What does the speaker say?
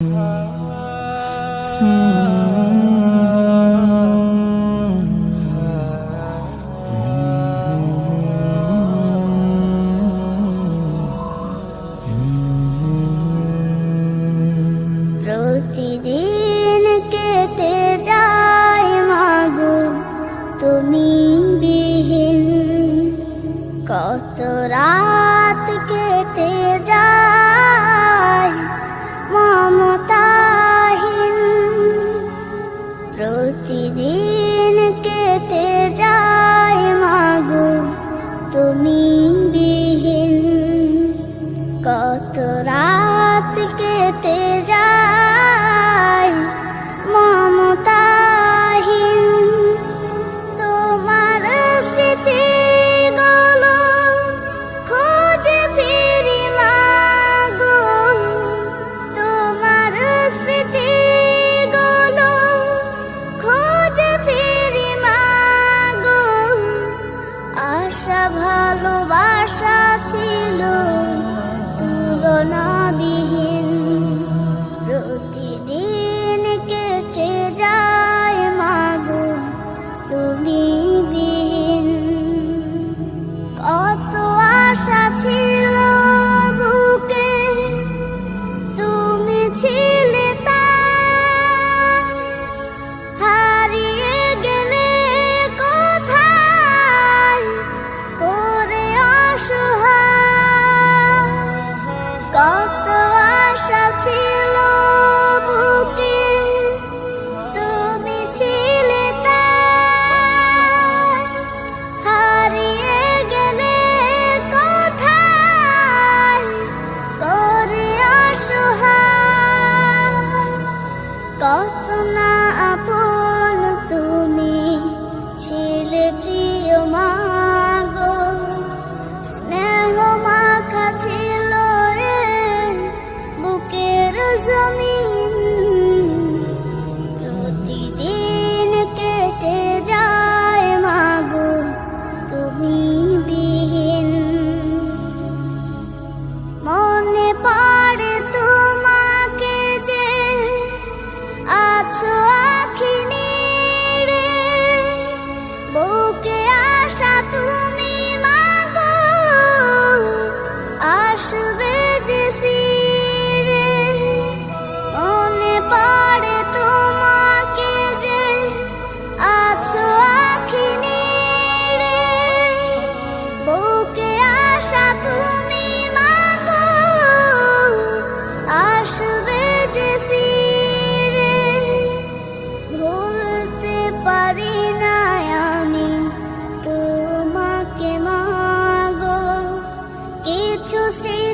প্রতিদিন কেটে যায় মাগো তুমি বিহীন, কত রাত কেটে যায় মমতাহীন। প্রতিদিন কেটে যায় মাগো তুমি বিহীন, কত রাত কেটে যায় মমতাহীন। তোমার স্মৃতিগুলো খুঁজে ফিরি মাগো, তোমার স্মৃতিগুলো খুঁজে ফিরি মাগো। আশা ভালোবাসা ছিল তুলনাবিহীন, প্রতিদিন কেটে যায় মাগো তুমি বিহীন। কত আশা ছিল বুকে, তুমি ছিলে তাই, হারিয়ে গেলে কোথায় করে অসহায়। কত আশা ছিল বুকে, তুমি ছিলে তাই, হারিয়ে গেলে কোথায় করে অসহায়। কত না আপন তুমি ছিলে প্রিয় মাগো, স্নেহ মাখা ছিল বুকের জমিন। প্রতিদিন কেটে যায় মাগো তুমি বিহীন, মনে পড়ে তোমাকে যে আছো আঁখি নিড়ে। বুকে আশা তুমি মাগো আসবে যে ফিরে। মনে পড়ে তোমাকে যে আছো আঁখি নিড়ে। বুকে আশা তুমি মাগো আসবে যে ফিরে। ভুলতে পারি না আমি তোমাকে মাগো, কিছু স্মৃতি